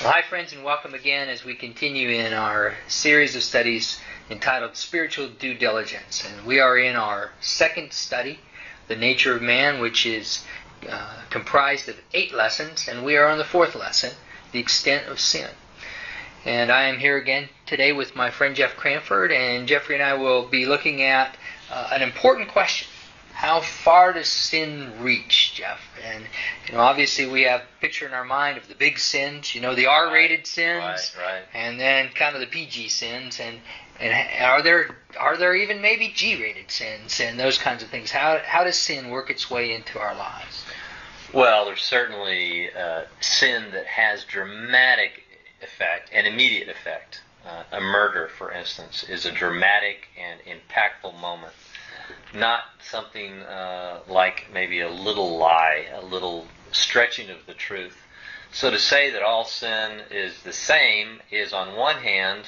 Hi friends, and welcome again as we continue in our series of studies entitled Spiritual Due Diligence. And we are in our second study, The Nature of Man, which is comprised of 8 lessons, and we are on the 4th lesson, The Extent of Sin. And I am here again today with my friend Jeff Cranford, and Jeffrey and I will be looking at an important question. How far does sin reach, Jeff? And obviously we have a picture in our mind of the big sins, the R-rated sins, right. And then kind of the PG sins, and are there even maybe G-rated sins and those kinds of things? How does sin work its way into our lives? Well, there's certainly sin that has dramatic effect, an immediate effect. A murder, for instance, is a dramatic and impactful moment. Not something like maybe a little lie, a little stretching of the truth. So to say that all sin is the same is on one hand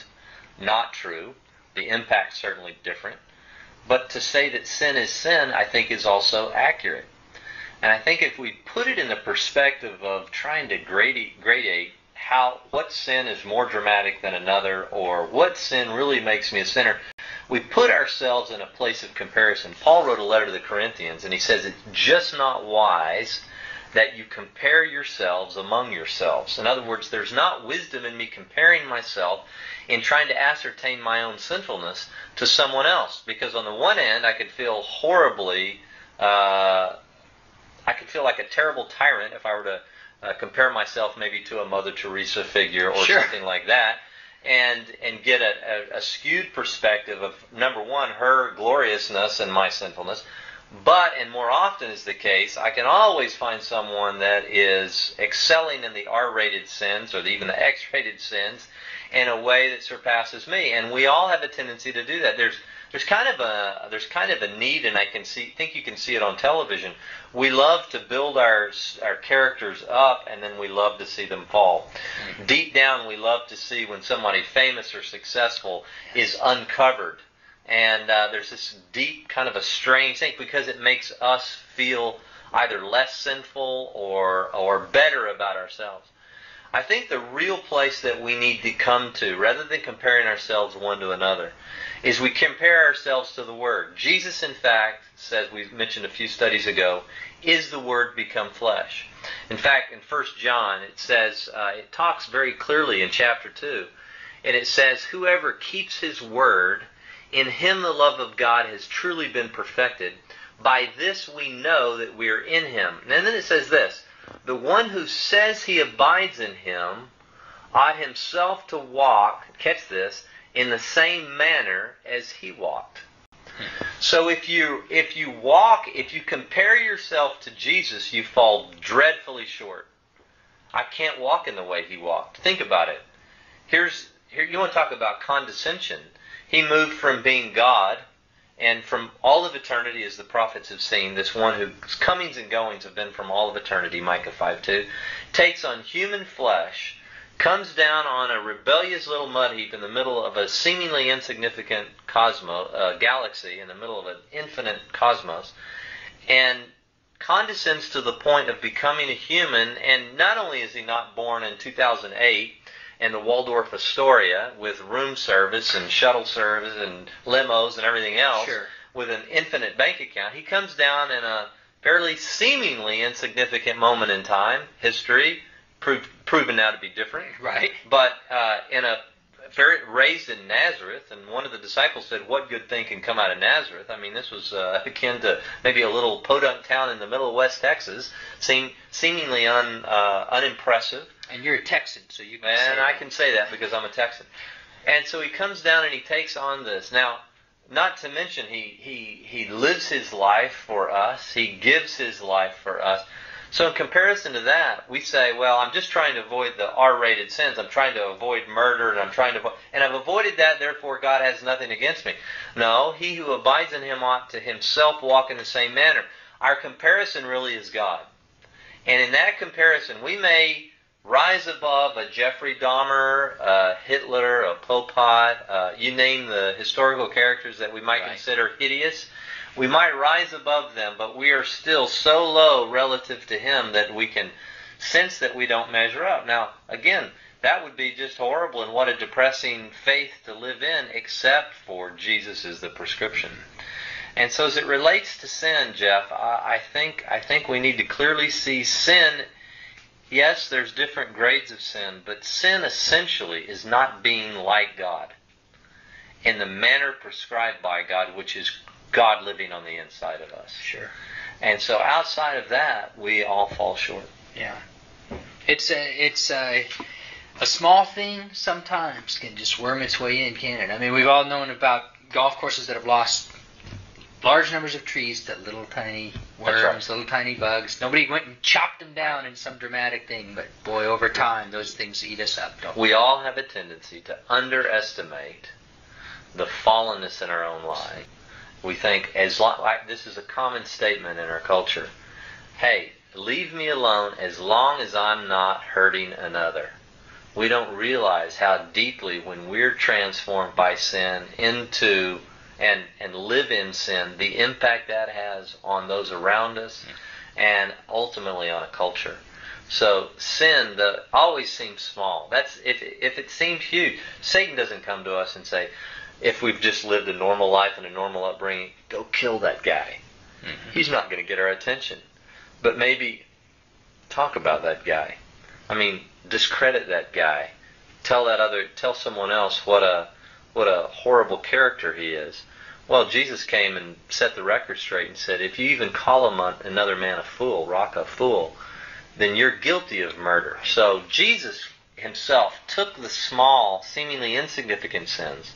not true. The impact's certainly different. But to say that sin is sin, I think, is also accurate. And I think if we put it in the perspective of trying to gradate what sin is more dramatic than another, or what sin really makes me a sinner, we put ourselves in a place of comparison. Paul wrote a letter to the Corinthians, and he says it's just not wise that you compare yourselves among yourselves. In other words, there's not wisdom in me comparing myself in trying to ascertain my own sinfulness to someone else. Because on the one hand, I could feel horribly, I could feel like a terrible tyrant if I were to compare myself maybe to a Mother Teresa figure or something like that. And get a skewed perspective of, number one, her gloriousness and my sinfulness. But, and more often is the case, I can always find someone that is excelling in the R-rated sins or even the X-rated sins in a way that surpasses me. And we all have a tendency to do that. There's kind of a need, and I think you can see it on television. We love to build our characters up, and then we love to see them fall. Mm-hmm. Deep down, we love to see when somebody famous or successful is uncovered. And there's this deep kind of a strange thing because it makes us feel either less sinful or better about ourselves. I think the real place that we need to come to, rather than comparing ourselves one to another, is we compare ourselves to the Word. Jesus, in fact, says, we mentioned a few studies ago, is the Word become flesh. In fact, in 1 John, it says, it talks very clearly in chapter 2, and it says, whoever keeps His Word, in him the love of God has truly been perfected. By this we know that we are in Him. And then it says this, the one who says he abides in Him ought himself to walk, catch this, in the same manner as He walked. So if you compare yourself to Jesus, you fall dreadfully short. I can't walk in the way He walked. Think about it. Here you want to talk about condescension. He moved from being God, and from all of eternity, as the prophets have seen, this one whose comings and goings have been from all of eternity, Micah 5:2, takes on human flesh, comes down on a rebellious little mud heap in the middle of a seemingly insignificant galaxy, in the middle of an infinite cosmos, and condescends to the point of becoming a human. And not only is He not born in 2008 in the Waldorf Astoria with room service and shuttle service and limos and everything else, with an infinite bank account, He comes down in a fairly seemingly insignificant moment in time, history, proven now to be different, right? But raised in Nazareth, and one of the disciples said, "What good thing can come out of Nazareth?" I mean, this was akin to maybe a little podunk town in the middle of West Texas, seemingly unimpressive. And you're a Texan, so you can say that. And I can say that because I'm a Texan. And so He comes down and He takes on this. Now, not to mention He lives His life for us. He gives His life for us. So in comparison to that, we say, well, I'm just trying to avoid the R-rated sins. I'm trying to avoid murder, and I've avoided that, therefore God has nothing against me. No, he who abides in Him ought to himself walk in the same manner. Our comparison really is God. And in that comparison, we may rise above a Jeffrey Dahmer, a Hitler, a Pol Pot, you name the historical characters that we might consider hideous. We might rise above them, but we are still so low relative to Him that we can sense that we don't measure up. Now, again, that would be just horrible, and what a depressing faith to live in, except for Jesus is the prescription. And so as it relates to sin, Jeff, I think we need to clearly see sin. Yes, there's different grades of sin, but sin essentially is not being like God in the manner prescribed by God, which is God living on the inside of us. Sure. And so outside of that, we all fall short. Yeah. It's a small thing sometimes can just worm its way in, can't it? I mean, we've all known about golf courses that have lost large numbers of trees to little tiny worms, right. Little tiny bugs. Nobody went and chopped them down in some dramatic thing, but boy, over time, those things eat us up, don't we? We all have a tendency to underestimate the fallenness in our own life. We think, this is a common statement in our culture, hey, leave me alone as long as I'm not hurting another. We don't realize how deeply, when we're transformed by sin into and live in sin, the impact that has on those around us and ultimately on a culture. So sin always seems small. That's if it seems huge, Satan doesn't come to us and say, if we've just lived a normal life and a normal upbringing, go kill that guy. Mm-hmm. He's not going to get our attention. But maybe talk about that guy. I mean, discredit that guy. Tell someone else what a horrible character he is. Well, Jesus came and set the record straight and said, if you even call another man a fool, Raka, a fool, then you're guilty of murder. So Jesus himself took the small, seemingly insignificant sins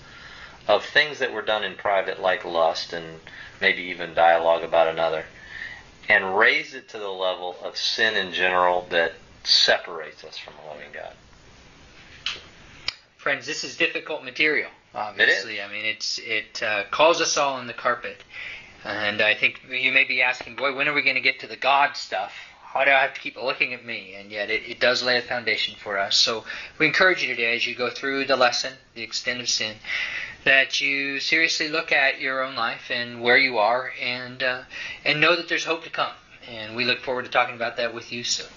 of things that were done in private, like lust and maybe even dialogue about another, and raised it to the level of sin in general that separates us from a loving God. Friends, this is difficult material, obviously. I mean, it calls us all on the carpet. And I think you may be asking, boy, when are we going to get to the God stuff? Why do I have to keep looking at me? And yet it does lay a foundation for us. So we encourage you today, as you go through the lesson, the extent of sin, that you seriously look at your own life and where you are, and know that there's hope to come. And we look forward to talking about that with you soon.